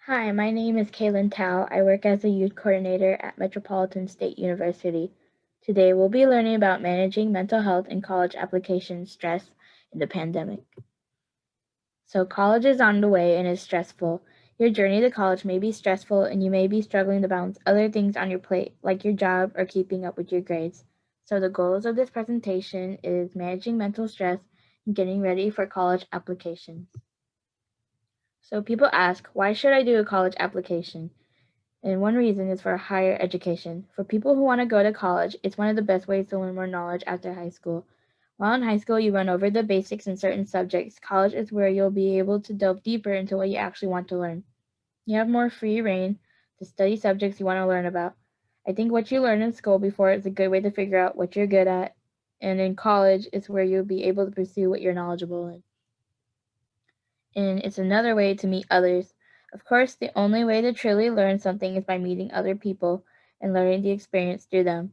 Hi, my name is Kailyn. I work as a youth coordinator at Metropolitan State University. Today we'll be learning about managing mental health and college application stress in the pandemic. So college is on the way and is stressful. Your journey to college may be stressful and you may be struggling to balance other things on your plate, like your job or keeping up with your grades. So the goals of this presentation is managing mental stress and getting ready for college applications. So people ask, why should I do a college application? And one reason is for higher education. For people who want to go to college, it's one of the best ways to learn more knowledge after high school. While in high school, you run over the basics in certain subjects, college is where you'll be able to delve deeper into what you actually want to learn. You have more free reign to study subjects you want to learn about. I think what you learn in school before is a good way to figure out what you're good at, and in college is where you'll be able to pursue what you're knowledgeable in. And it's another way to meet others. Of course, the only way to truly learn something is by meeting other people and learning the experience through them.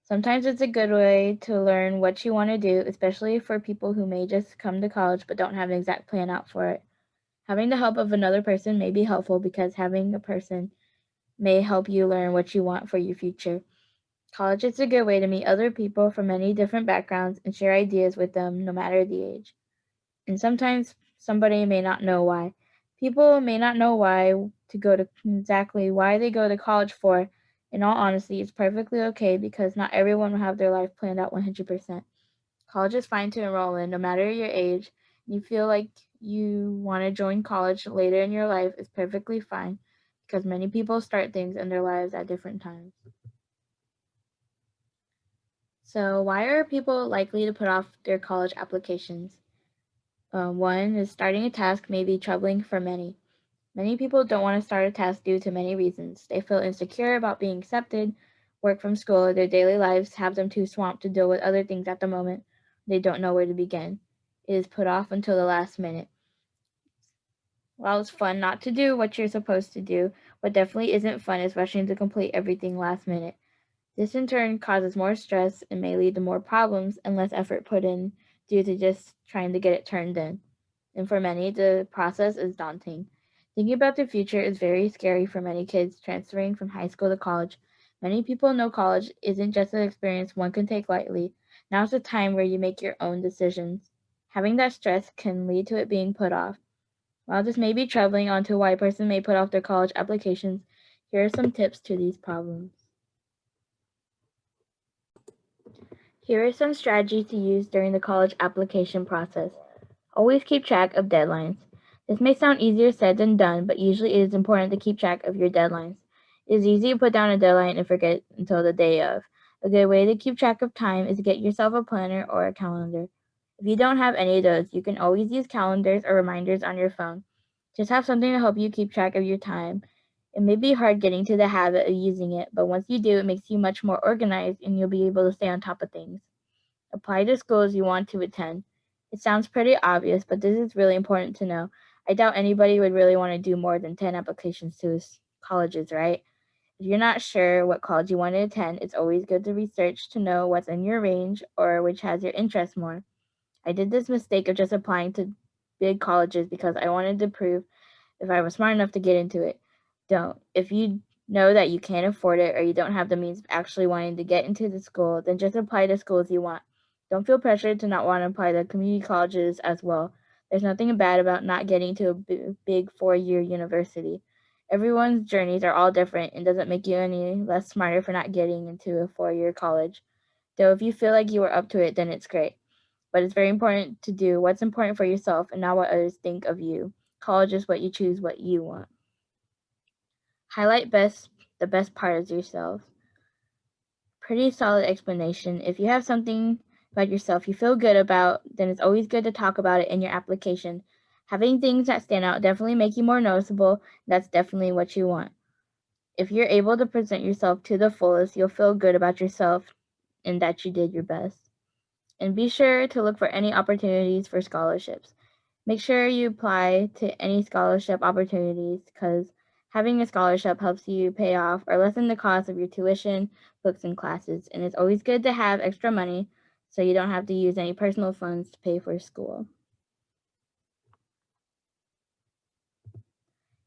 Sometimes it's a good way to learn what you want to do, especially for people who may just come to college but don't have an exact plan out for it. Having the help of another person may be helpful because having a person may help you learn what you want for your future. College is a good way to meet other people from many different backgrounds and share ideas with them, no matter the age. And sometimes somebody may not know why. People may not know exactly why they go to college for. In all honesty, it's perfectly okay because not everyone will have their life planned out 100%. College is fine to enroll in no matter your age. You feel like you want to join college later in your life is perfectly fine because many people start things in their lives at different times. So, why are people likely to put off their college applications? One is starting a task may be troubling for many. Many people don't want to start a task due to many reasons. They feel insecure about being accepted, work from school, or their daily lives have them too swamped to deal with other things at the moment. They don't know where to begin. It is put off until the last minute. While it's fun not to do what you're supposed to do, what definitely isn't fun is rushing to complete everything last minute. This in turn causes more stress and may lead to more problems and less effort put in due to just trying to get it turned in. And for many, the process is daunting. Thinking about the future is very scary for many kids transferring from high school to college. Many people know college isn't just an experience one can take lightly. Now's the time where you make your own decisions. Having that stress can lead to it being put off. While this may be troubling onto why a person may put off their college applications, here are some tips to these problems. Here are some strategies to use during the college application process. Always keep track of deadlines. This may sound easier said than done, but usually it is important to keep track of your deadlines. It is easy to put down a deadline and forget until the day of. A good way to keep track of time is to get yourself a planner or a calendar. If you don't have any of those, you can always use calendars or reminders on your phone. Just have something to help you keep track of your time. It may be hard getting to the habit of using it, but once you do, it makes you much more organized and you'll be able to stay on top of things. Apply to schools you want to attend. It sounds pretty obvious, but this is really important to know. I doubt anybody would really want to do more than 10 applications to colleges, right? If you're not sure what college you want to attend, it's always good to research to know what's in your range or which has your interest more. I did this mistake of just applying to big colleges because I wanted to prove if I was smart enough to get into it. Don't. If you know that you can't afford it or you don't have the means of actually wanting to get into the school, then just apply to schools you want. Don't feel pressured to not want to apply to community colleges as well. There's nothing bad about not getting to a big 4-year university. Everyone's journeys are all different and doesn't make you any less smarter for not getting into a 4-year college. Though if you feel like you are up to it, then it's great. But it's very important to do what's important for yourself and not what others think of you. College is what you choose, what you want. Highlight the best part of yourself. Pretty solid explanation. If you have something about yourself you feel good about, then it's always good to talk about it in your application. Having things that stand out definitely make you more noticeable. That's definitely what you want. If you're able to present yourself to the fullest, you'll feel good about yourself and that you did your best. And be sure to look for any opportunities for scholarships. Make sure you apply to any scholarship opportunities because having a scholarship helps you pay off or lessen the cost of your tuition, books, and classes. And it's always good to have extra money so you don't have to use any personal funds to pay for school.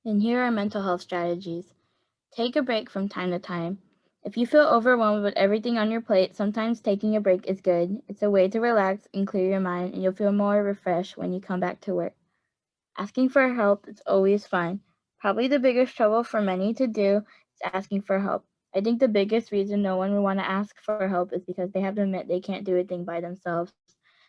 And here are mental health strategies. Take a break from time to time. If you feel overwhelmed with everything on your plate, sometimes taking a break is good. It's a way to relax and clear your mind, and you'll feel more refreshed when you come back to work. Asking for help is always fine. Probably the biggest trouble for many to do is asking for help. I think the biggest reason no one would want to ask for help is because they have to admit they can't do a thing by themselves,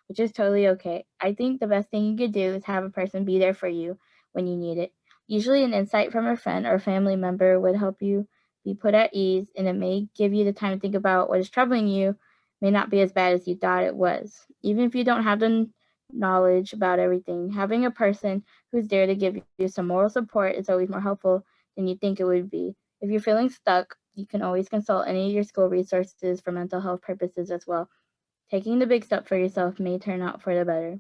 which is totally okay. I think the best thing you could do is have a person be there for you when you need it. Usually, an insight from a friend or family member would help you be put at ease, and it may give you the time to think about what is troubling you. May not be as bad as you thought it was. Even if you don't have the knowledge about everything, having a person who's there to give you some moral support is always more helpful than you think it would be. If you're feeling stuck, you can always consult any of your school resources for mental health purposes as well. Taking the big step for yourself may turn out for the better.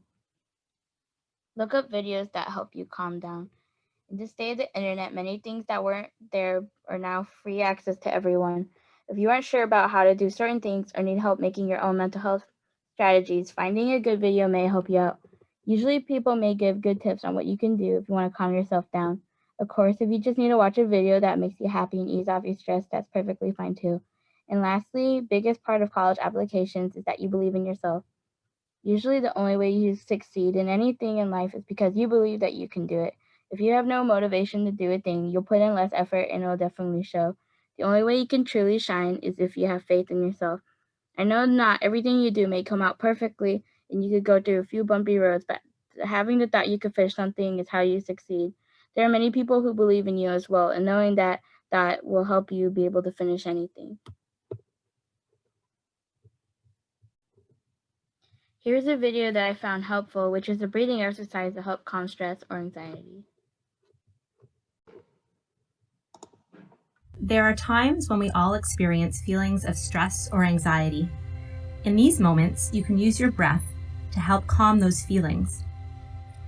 Look up videos that help you calm down. In this day of the internet, many things that weren't there are now free access to everyone. If you aren't sure about how to do certain things or need help making your own mental health strategies, finding a good video may help you out. Usually, people may give good tips on what you can do if you want to calm yourself down. Of course, if you just need to watch a video that makes you happy and ease off your stress, that's perfectly fine too. And lastly, biggest part of college applications is that you believe in yourself. Usually, the only way you succeed in anything in life is because you believe that you can do it. If you have no motivation to do a thing, you'll put in less effort and it'll definitely show. The only way you can truly shine is if you have faith in yourself. I know not everything you do may come out perfectly and you could go through a few bumpy roads, but having the thought you could finish something is how you succeed. There are many people who believe in you as well, and knowing that will help you be able to finish anything. Here's a video that I found helpful, which is a breathing exercise to help calm stress or anxiety. There are times when we all experience feelings of stress or anxiety. In these moments, you can use your breath to help calm those feelings.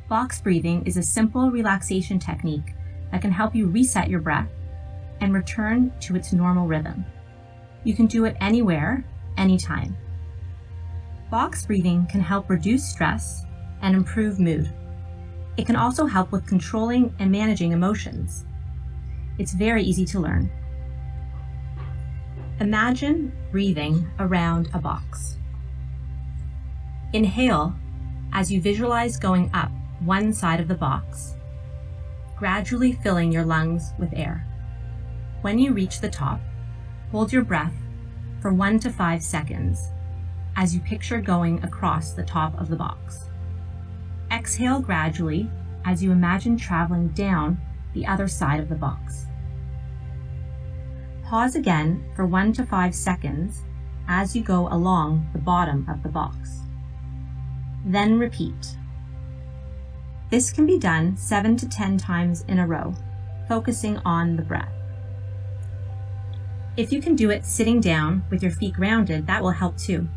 Box breathing is a simple relaxation technique that can help you reset your breath and return to its normal rhythm. You can do it anywhere, anytime. Box breathing can help reduce stress and improve mood. It can also help with controlling and managing emotions. It's very easy to learn. Imagine breathing around a box. Inhale as you visualize going up one side of the box, gradually filling your lungs with air. When you reach the top, hold your breath for 1 to 5 seconds as you picture going across the top of the box. Exhale gradually as you imagine traveling down the other side of the box. Pause again for 1 to 5 seconds as you go along the bottom of the box. Then repeat. This can be done 7 to 10 times in a row, focusing on the breath. If you can do it sitting down with your feet grounded, that will help too.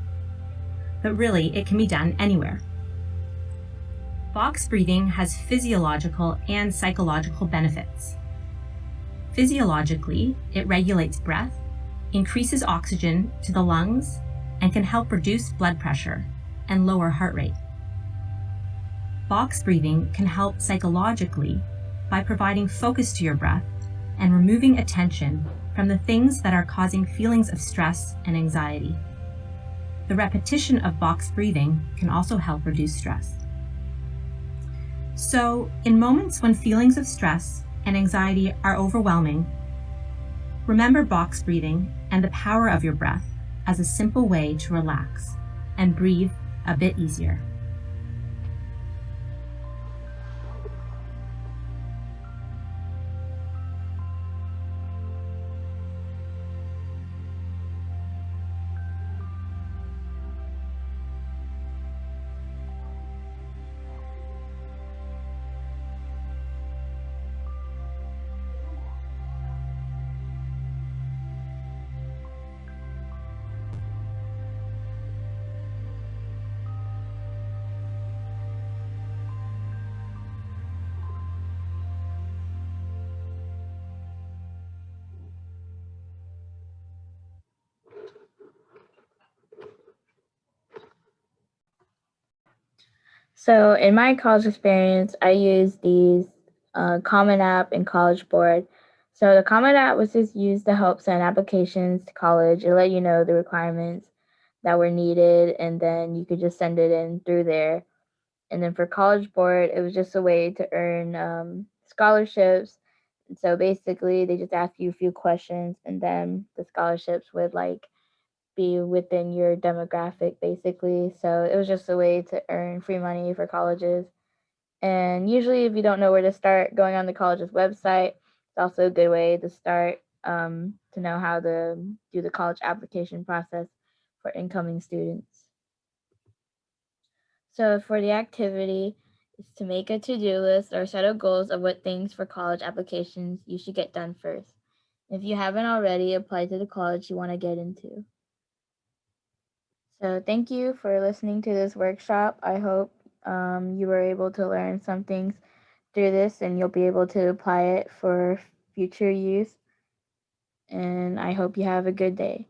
But really, it can be done anywhere. Box breathing has physiological and psychological benefits. Physiologically, it regulates breath, increases oxygen to the lungs, and can help reduce blood pressure and lower heart rate. Box breathing can help psychologically by providing focus to your breath and removing attention from the things that are causing feelings of stress and anxiety. The repetition of box breathing can also help reduce stress. So, in moments when feelings of stress and anxiety are overwhelming, remember box breathing and the power of your breath as a simple way to relax and breathe a bit easier. So, in my college experience, I used these Common App, and College Board. So the Common App was just used to help send applications to college. It let you know the requirements that were needed, and then you could just send it in through there. And then for College Board, it was just a way to earn scholarships. And so basically, they just ask you a few questions, and then the scholarships would like be within your demographic, basically. So it was just a way to earn free money for colleges. And usually, if you don't know where to start, going on the college's website is also a good way to start to know how to do the college application process for incoming students. So, for the activity, is to make a to do list or set of goals of what things for college applications you should get done first. If you haven't already, apply to the college you want to get into. So, thank you for listening to this workshop. I hope you were able to learn some things through this and you'll be able to apply it for future use. And I hope you have a good day.